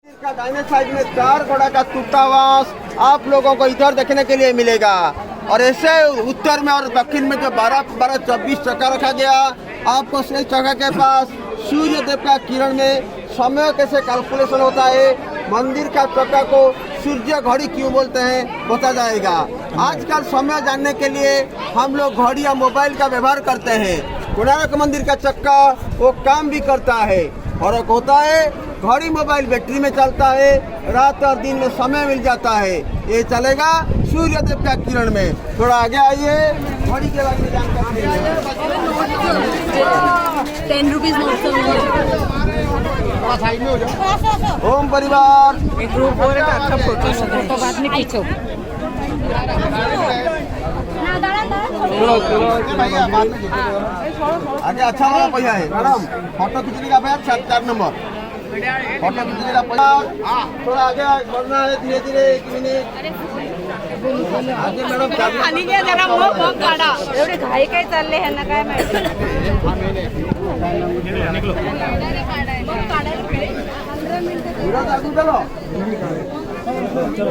का दाहिने साइड में 4 घोड़ा का टूटा वास आप लोगों को इधर देखने के लिए मिलेगा। और ऐसे उत्तर में और दक्षिण में जो 12-24 चक्का रखा गया, आपको इस चक्का के पास सूर्य देव का किरण में समय कैसे कैलकुलेशन होता है, मंदिर का चक्का को सूर्य घड़ी क्यों बोलते हैं बता जाएगा। आजकल समय जानने के लिए हम लोग घड़ी या मोबाइल का व्यवहार करते हैं। कोणार्क मंदिर का चक्का वो काम भी करता है और एक होता है घड़ी मोबाइल बैटरी में चलता है, रात और दिन में समय मिल जाता है। ये चलेगा सूर्य देव का किरण में। थोड़ा आगे आइए, घड़ी के बारे में जानकारी। 10 रुपीज ओम परिवार एक ग्रुप और अच्छा फोटो बाद में खींचो। आगे अच्छा वाला पैसा है मैडम, फोटो खींचने का बैग 4 नंबर फोटो खींचने का पैसा। थोड़ा आगे बढ़ना है धीरे धीरे, 1 मिनिट आगे मैडम। खाली घ्या जरा, मग काढा। एवढे घाई काय चालले ह्यांना काय माहिती। आगे चलो,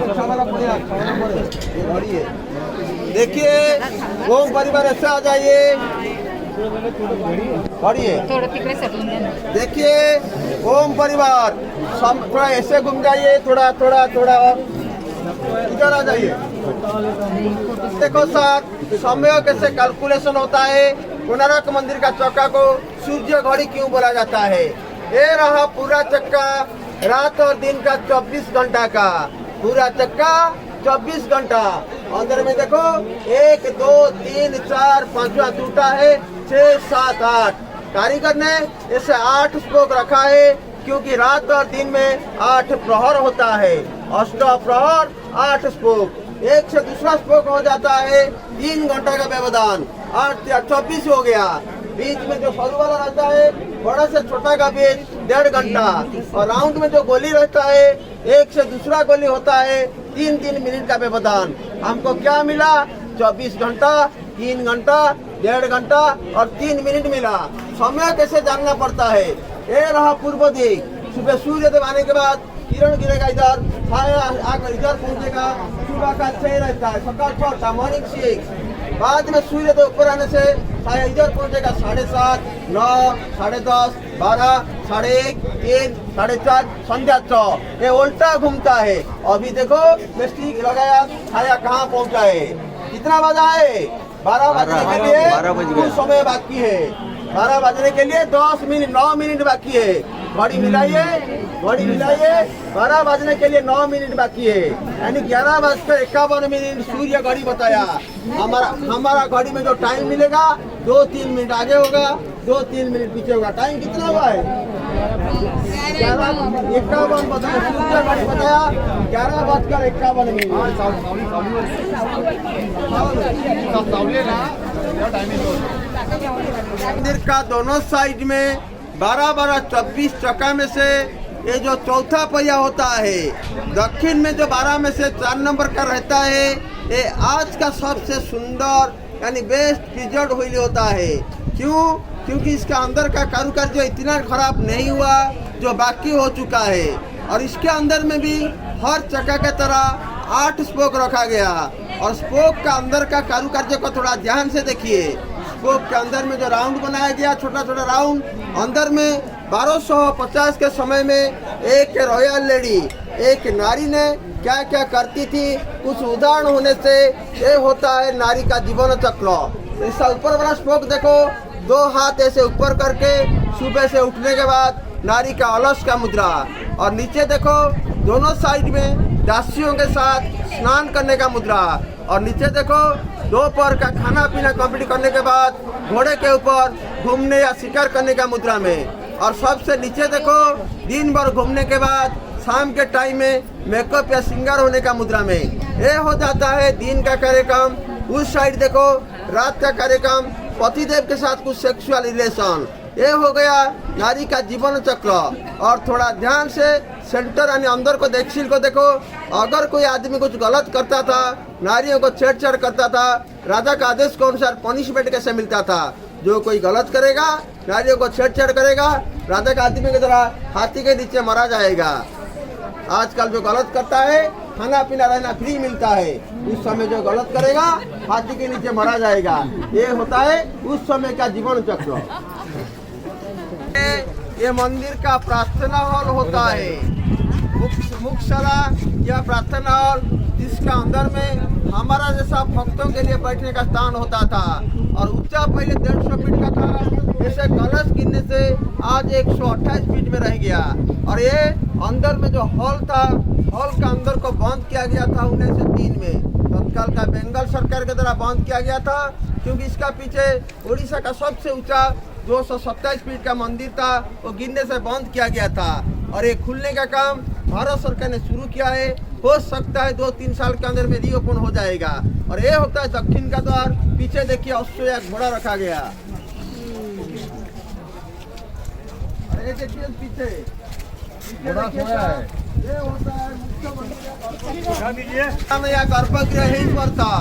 अच्छा वाला घड़ी है। देखिए ओम परिवार ऐसे आ जाइए, घड़ी है। थोडं तिकडे सटून द्या। देखिए ओम परिवार थोड़ा ऐसे घूम जाइए, थोड़ा थोड़ा थोड़ा और इधर आ जाइए। देखो सर, समय कैसे कैलकुलेशन होता है। कोणार्क मंदिर का चक्का को सूर्य घड़ी क्यों बोला जाता है। ये रहा पूरा चक्का, रात और दिन का 24 घंटा का पूरा चक्का, 24 घंटा। अंदर में देखो 1 2 3 4 5वां टूटा है, 6 7 8। कारीगर ने इसे 8 स्पोक रखा है क्योंकि रात और दिन में 8 प्रहर होता है। अष्ट प्रहर 8 स्पोक, एक से दूसरा स्पोक हो जाता है 3 घंटा का व्यवधान, 8 या 24 हो गया। बीच में जो सरू वाला रहता है, बड़ा से छोटा का बीच 1.5 घंटा, और राउंड में जो गोली रहता है, एक से दूसरा गोली होता है 3 मिनट का व्यवधान। हमको क्या मिला? 24 घंटा, 3 घंटा, 1.5 घंटा और 3 मिनट मिला। समय कैसे जानना पड़ता है। ये रहा पूर्व दिक, सुबह सूर्य देव आने के बाद किरण गिरेगा इधर, छाया आकर इधर पहुंचेगा। सुबह का 6 रहता है, सकाल 6 मॉर्निंग 6। बाद में सूर्य देव ऊपर आने से छाया इधर पहुंचेगा 7:30, 9, 10:30, 12, 1:30, 3, 4:30, संध्या 6। ये उल्टा घूमता है। अभी देखो मिस्टेक लगाया, छाया कहाँ पहुंचा है, कितना बजा है? 12 बजने के लिए कुछ समय बाकी है। 12 बजने के लिए 10 मिनट 9 मिनट बाकी है। घड़ी मिलाइए, घड़ी मिलाइए। 12 बजने के लिए 9 मिनट बाकी है, यानी 11:51 सूर्य घड़ी बताया। हमारा घड़ी में जो टाइम मिलेगा 2-3 मिनट आगे होगा, 2-3 मिनट पीछे होगा। टाइम कितना हुआ है? 11:51 बताया, सूर्य घड़ी बताया 11:51। मंदिर का दोनों साइड में 12-24 चक्का में से ये जो चौथा पहिया होता है, दक्षिण में जो 12 में से 4 नंबर का रहता है, ये आज का सबसे सुंदर यानी बेस्ट प्रिजर्व व्हील होता है। क्यों? क्योंकि इसका अंदर का कारुकार्य इतना खराब नहीं हुआ जो बाकी हो चुका है। और इसके अंदर में भी हर चक्का के तरह 8 स्पोक रखा गया। और स्पोक का अंदर का कारुकार्य को थोड़ा ध्यान से देखिए। स्पोक के अंदर में जो राउंड बनाया गया, छोटा छोटा राउंड, अंदर में 1250 के समय में एक रॉयल लेडी, एक नारी ने क्या क्या करती थी, कुछ उदाहरण होने से ये होता है नारी का जीवन चक्र। इसका ऊपर वाला स्पोक देखो, 2 हाथ ऐसे ऊपर करके सुबह से उठने के बाद नारी का अलस का मुद्रा। और नीचे देखो दोनों साइड में दासियों के साथ स्नान करने का मुद्रा। और नीचे देखो दोपहर का खाना पीना कंप्लीट करने के बाद घोड़े के ऊपर घूमने या शिकार करने का मुद्रा में। और सबसे नीचे देखो दिन भर घूमने के बाद शाम के टाइम में मेकअप या श्रृंगार होने का मुद्रा में। ये हो जाता है दिन का कार्यक्रम। उस साइड देखो रात का कार्यक्रम, पतिदेव के साथ कुछ सेक्सुअल रिलेशन। ये हो गया नारी का जीवन चक्र। और थोड़ा ध्यान से सेंटर यानी अंदर को देखशील को देखो। अगर कोई आदमी कुछ गलत करता था, नारियों को छेड़छाड़ करता था, राजा का आदेश के अनुसार पनिशमेंट कैसे मिलता था। जो कोई गलत करेगा, नारियों को छेड़छाड़ करेगा, राजा का आदमी की तरह हाथी के नीचे मारा जाएगा। आजकल जो गलत करता है, खाना पीना रहना फ्री मिलता है, उस समय जो गलत करेगा हाथी के नीचे मारा जाएगा। ये होता है उस समय का जीवन चक्र। ये मंदिर का प्रार्थना हॉल होता है, मुख्यशाला या प्रार्थना हॉल, जिसका अंदर में हमारा जैसा भक्तों के लिए बैठने का स्थान होता था। और ऊंचा पहले 150 फीट का था, जैसे कलश गिरने से आज 128 फीट में रह गया। और ये अंदर में जो हॉल था, हॉल का अंदर को बंद किया गया था 1903 में, तत्काल का बंगाल सरकार के द्वारा बंद किया गया था, क्योंकि इसका पीछे उड़ीसा का सबसे ऊंचा 227 फीट का मंदिर था, वो गिरने से बंद किया गया था। और ये खुलने का काम भारत सरकार ने शुरू किया है, हो सकता है 2-3 साल के अंदर में रीओपन हो जाएगा। और ये होता है दक्षिण का द्वार। पीछे देखिए अश्व घोड़ा रखा गया, ये देखिए पीछे ये होता है मुख्य मंदिर या गर्भगृह यहीं पर था।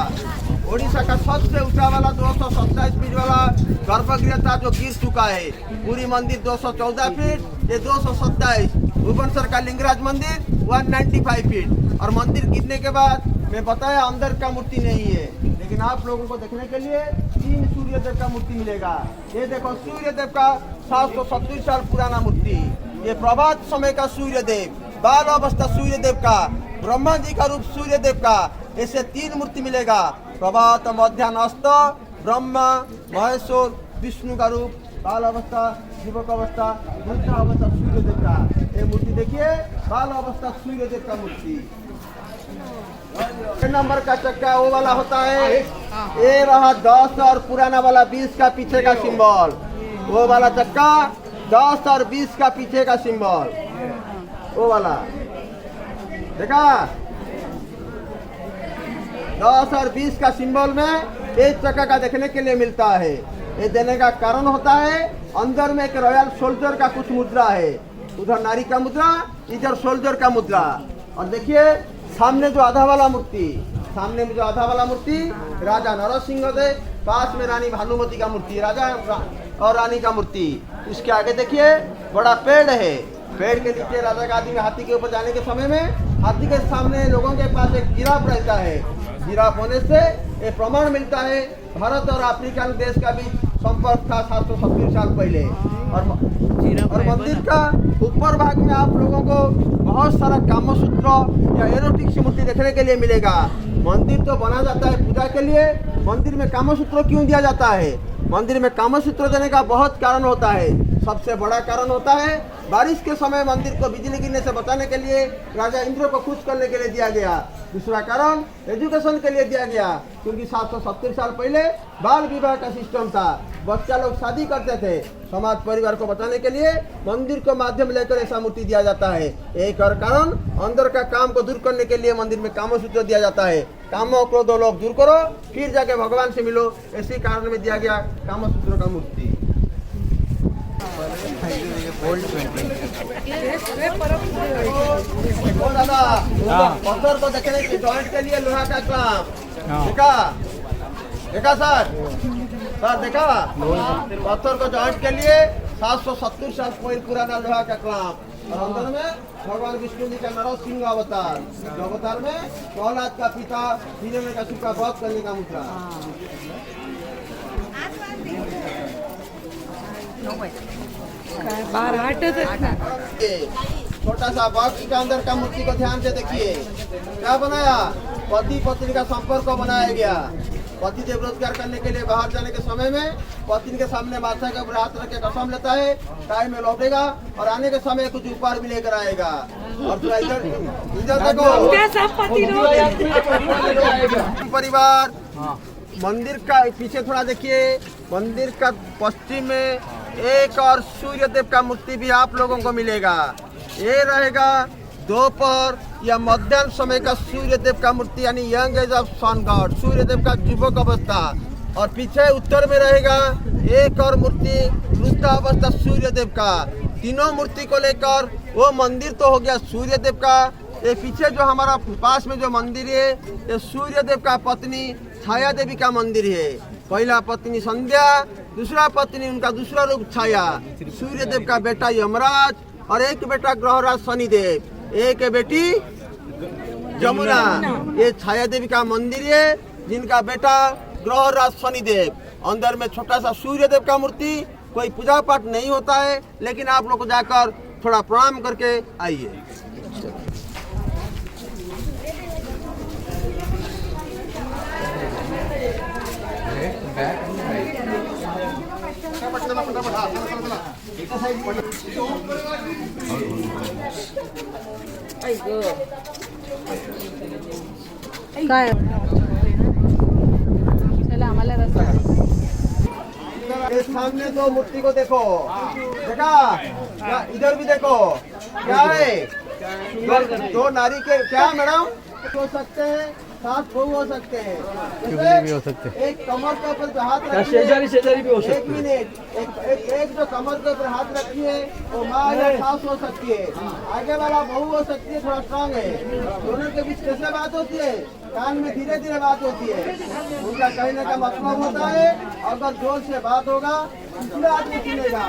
ओडिशा का सबसे ऊंचा वाला 227 फीट वाला गर्भगृह था, जो गिर चुका है। पूरी मंदिर 214 फीट, ये 227। भुवनेश्वर का लिंगराज मंदिर 195 फीट। और मंदिर गिरने के बाद मैं बताया अंदर का मूर्ति नहीं है, लेकिन आप लोगों को देखने के लिए 3 सूर्य देव का मूर्ति मिलेगा। ये देखो सूर्य देव का 770 साल पुराना मूर्ति, ये प्रभात समय का सूर्य देव, बाल अवस्था सूर्य देव का, ब्रह्मा जी का रूप सूर्य देव का, ऐसे 3 मूर्ति मिलेगा। प्रभात, मध्याह्न, अस्त, ब्रह्मा, महेश्वर, विष्णु का रूप, बाल अवस्था, युवक अवस्था, वृद्ध अवस्था सूर्य देव का। ये मूर्ति देखिए, बाल अवस्था सूर्य देव का मूर्ति। नंबर का चक्का वो वाला होता है, ये रहा 10 और पुराना वाला 20 का पीछे का सिंबल। वो वाला चक्का 10 और 20 का पीछे का सिंबल, वो वाला देखा, 10 और 20 का सिंबल में एक चक्का का देखने के लिए मिलता है। ये देने का कारण होता है, अंदर में एक रॉयल सोल्जर का कुछ मुद्रा है, उधर नारी का मुद्रा, इधर सोल्जर का मुद्रा। और देखिए सामने जो आधा वाला मूर्ति, सामने में जो आधा वाला मूर्ति राजा नरसिंह देव, पास में रानी भानुमति का मूर्ति, राजा और रानी का मूर्ति। उसके आगे देखिए बड़ा पेड़ है, पेड़ के नीचे राजा का आदमी हाथी के ऊपर जाने के समय में हाथी के सामने लोगों के पास एक जिराफ रहता है। जिराफ होने से ये प्रमाण मिलता है भारत और अफ्रीकन देश का भी संपर्क था 770 साल पहले। और मंदिर का ऊपर भाग में आप लोगों को बहुत सारा कामसूत्र या एरोटिक की मूर्ति देखने के लिए मिलेगा। मंदिर तो बना जाता है पूजा के लिए, मंदिर में कामसूत्र क्यों दिया जाता है? मंदिर में कामसूत्र देने का बहुत कारण होता है। सबसे बड़ा कारण होता है बारिश के समय मंदिर को बिजली गिरने से बचाने के लिए राजा इंद्र को खुश करने के लिए दिया गया। दूसरा कारण एजुकेशन के लिए दिया गया, क्योंकि 770 साल पहले बाल विवाह का सिस्टम था, बच्चा लोग शादी करते थे। समाज परिवार को बचाने के लिए मंदिर को माध्यम लेकर ऐसा मूर्ति दिया जाता है। एक और कारण अंदर का काम को दूर करने के लिए मंदिर में कामसूत्र दिया जाता है। कामों को दो लोग दूर करो फिर जाके भगवान से मिलो, इसी कारण में दिया गया कामसूत्र का मूर्ति। पत्थर को देखने के जॉइंट के लिए लोहा का काम देखा, देखा सर देखा, पत्थर को जॉइंट के लिए 770 साल पुराना लोहा का काम। और अंदर में भगवान विष्णु जी का नरसिंह अवतार, अवतार में प्रहलाद का पिता हिरण्यकशिपु का वध करने का मुद्रा। छोटा सा बॉक्स के अंदर का मूर्ति को ध्यान से देखिए, क्या बनाया? पति पत्नी का संपर्क को बनाया गया। पति देव रोजगार करने के लिए बाहर जाने के समय में पत्नी के सामने माथा के ऊपर हाथ रख के कसम लेता है, टाइम में लौटेगा और आने के समय कुछ उपहार भी लेकर आएगा। और इधर देखो परिवार, मंदिर का पीछे थोड़ा देखिए, मंदिर का पश्चिम में एक और सूर्य देव का मूर्ति भी आप लोगों को मिलेगा। ये रहेगा दोपहर या मध्याह्न समय का सूर्य देव का मूर्ति, यानी young age of sun god, सूर्य देव का युवक अवस्था। और पीछे उत्तर में रहेगा एक और मूर्ति वृद्ध अवस्था सूर्य देव का। तीनों मूर्ति को लेकर वो मंदिर तो हो गया सूर्य देव का। ये पीछे जो हमारा पास में जो मंदिर है, ये सूर्य देव का पत्नी छाया देवी का मंदिर है। पहला पत्नी संध्या, दूसरा पत्नी उनका दूसरा रूप छाया, सूर्य देव का बेटा यमराज और एक बेटा ग्रहराज शनिदेव। एक है बेटी जमुना। ये छाया देवी का मंदिर है जिनका बेटा ग्रह राज शनिदेव। अंदर में छोटा सा सूर्य देव का मूर्ति। कोई पूजा पाठ नहीं होता है, लेकिन आप लोग को जाकर थोड़ा प्रणाम करके आइए। काय चला आम्हाला रस्ता ये सामने दो मूर्ति को देखो, देखा क्या? इधर भी देखो, क्या है? दो नारी के क्या मैडम हो सकते हैं, सास बहू हो सकते हैं, भी हो सकते हैं। एक कमर के ऊपर जो हाथ रखिए, शेजारी भी हो सकते हैं। एक मिनट, एक जो कमर के ऊपर हाथ रखी है वो माँ या सास हो सकती है। आगे वाला बहू हो सकती है, थोड़ा स्ट्रांग है। दोनों के बीच कैसे बात होती है? कान में धीरे धीरे बात होती है। उनका कहने का मतलब होता है अगर जोर से बात होगा दूसरा आदमी सुनेगा,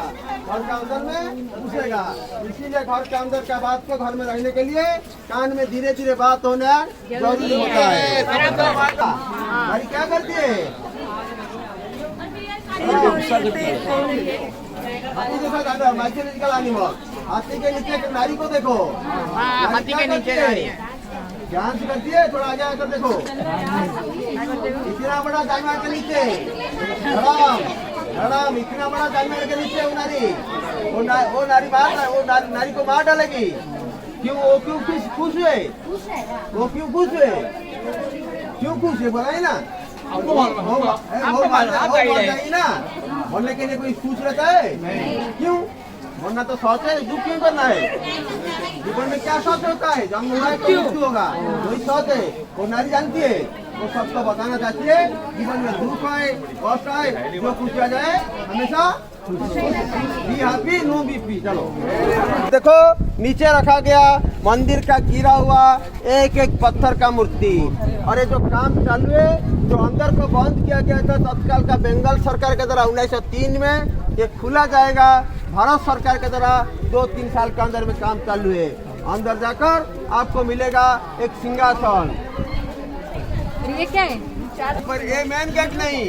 घर के अंदर में घुसेगा। इसीलिए घर के अंदर का बात को घर में रहने के लिए कान में धीरे धीरे बात होना जरूरी होता है। अरे क्या करती है? हाथी जैसा दादा माइथोलॉजिकल एनिमल। हाथी के नीचे एक नारी को देखो, हाथी के नीचे ध्यान से करती है। थोड़ा आगे आकर देखो, इतना बड़ा डायमंड के नीचे मैडम, इतना बड़ा डायमंड के नीचे वो नारी मार, वो नारी को मार डालेगी। क्यों? वो क्यों खुश हुए? वो क्यों खुश हुए? क्यों खुश है? बताइए ना। ना बोलने के लिए कोई खुश रहता है? क्यों? वरना तो सोच है, दुख क्यों करना है? जीवन में क्या सोच होता है? जन्म हुआ है तो मृत्यु होगा, वही सोच है। वो नारी जानती है, वो सबको बताना चाहती है जीवन में दुख आए कष्ट आए, जो खुश आ जाए हमेशा बी हैप्पी नो बीपी। चलो देखो, नीचे रखा गया मंदिर का गिरा हुआ एक एक पत्थर का मूर्ति। और ये जो काम चालू है, जो अंदर को बंद किया गया था तत्काल का बंगाल सरकार के द्वारा 1903 में, ये खुला जाएगा भारत सरकार के द्वारा 2-3 साल के अंदर में काम चालू है। अंदर जाकर आपको मिलेगा एक सिंहासन। ये क्या है? पर ये मेन गेट नहीं,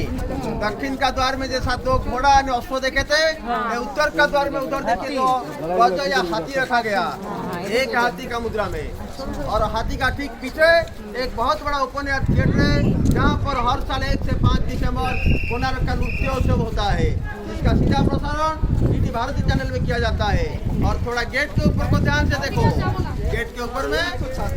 दक्षिण का द्वार में जैसा दो घोड़ा ने अश्व देखे थे, ये उत्तर का द्वार में उधर देखे तो गज या हाथी रखा गया, एक हाथी का मुद्रा में। और हाथी का ठीक पीछे एक बहुत बड़ा ओपन एयर थिएटर है, जहाँ पर हर साल 1 से 5 दिसंबर कोणार्क का नृत्योत्सव होता है, जिसका सीधा प्रसारण डीडी भारती चैनल में किया जाता है। और थोड़ा गेट के ऊपर को ध्यान से देखो, गेट के ऊपर में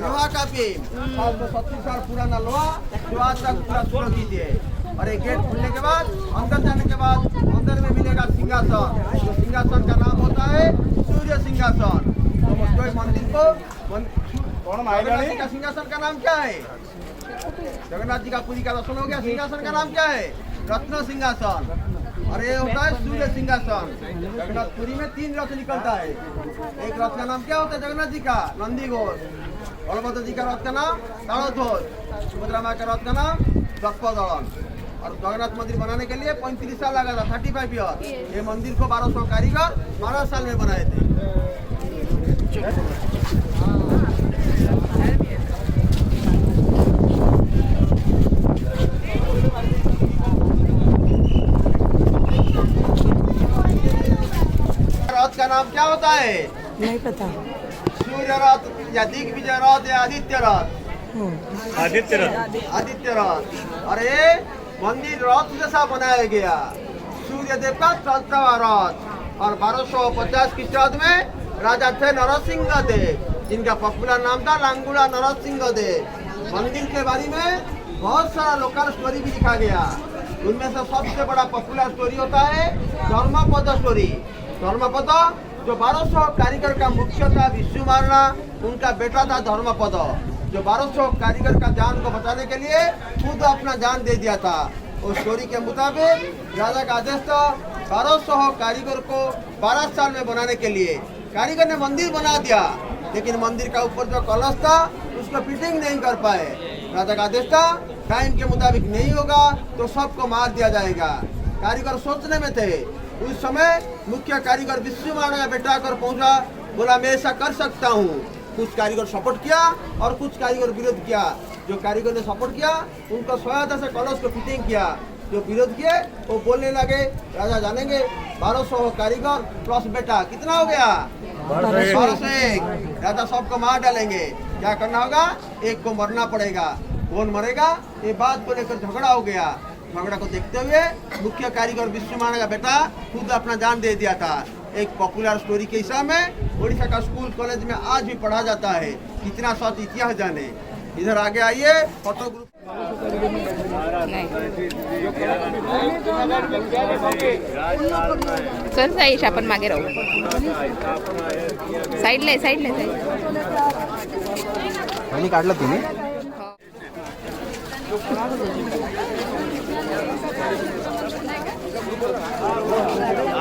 लोहा का बीम, 730 साल पुराना लोहा जो आज तक पूरा सुरक्षित है। और एक गेट खुलने के बाद अंदर जाने के बाद अंदर में मिलेगा सिंहासन। जो सिंहासन का नाम होता है सूर्य सिंहासन। तो मंदिर को जगन्नाथ जी का सिंहासन का नाम क्या है? जगन्नाथ जी का पुरी का दर्शन हो गया। सिंहासन का नाम क्या है? रत्न सिंहासन। और ये होता है सूर्य सिंहासन। जगन्नाथपुरी में 3 रथ निकलता है। एक रथ का नाम क्या होता है? जगन्नाथ जी का नंदी घोष, बलभद्र जी का रथ का नाम ताड़ध्वज, सुभद्रा माँ का रथ का नाम दर्पदलन। और जगन्नाथ मंदिर बनाने के लिए 35 साल लगा था, 35 ईयर। ये मंदिर को 1200 कारीगर 12 साल में बनाए थे। रथ का नाम क्या होता है? नहीं पता। सूर्य रथ या दिग्विजय रथ या आदित्य रथ? आदित्य रथ। और ये मंदिर रथ जैसा बनाया गया, सूर्य देव का चलता हुआ रथ। और 1250 ख्रीष्टाब्द में राजा थे नरसिंह देव, जिनका पॉपुलर नाम था लांगुड़ा नरसिंह देव। मंदिर के बारे में बहुत सारा लोकल स्टोरी भी लिखा गया। उनमें से सबसे बड़ा पॉपुलर स्टोरी होता है धर्मपद स्टोरी। धर्मपद जो 1200 कारीगर का मुख्य था विश्वमारणा, उनका बेटा था धर्मपद, जो 1200 कारीगर का जान को बचाने के लिए खुद अपना जान दे दिया था। उस स्टोरी के मुताबिक राजा का आदेश था 1200 कारीगर को 12 साल में बनाने के लिए। कारीगर ने मंदिर बना दिया, लेकिन मंदिर का ऊपर जो कलश था उसको फिटिंग नहीं कर पाए। राजा का आदेश था टाइम के मुताबिक नहीं होगा तो सबको मार दिया जाएगा। कारीगर सोचने में थे। उस समय मुख्य कारीगर विश्वमारणा बेटा कर पहुंचा, बोला मैं ऐसा कर सकता हूँ। कुछ कारीगर सपोर्ट किया और कुछ कारीगर विरोध किया। जो कारीगर ने सपोर्ट किया उनको सहायता से कलश को फिटिंग किया। जो विरोध किए वो बोलने लगे राजा जानेंगे 1200 कारीगर प्लस बेटा कितना हो गया 1201। राजा सबको मार डालेंगे। क्या करना होगा? एक को मरना पड़ेगा। कौन मरेगा? ये बात को लेकर झगड़ा हो गया। झगड़ा को देखते हुए मुख्य कारीगर विश्वमान का बेटा खुद अपना जान दे दिया था। एक पॉपुलर स्टोरी के हिसाब में उड़ीसा का स्कूल कॉलेज में आज भी पढ़ा जाता है। कितना सच इतिहास जाने। इधर आगे आइए फोटो ग्रुप। चल साईश आपण मागे राहू. साईडला साईडला पाणी काढलं तुम्ही साईड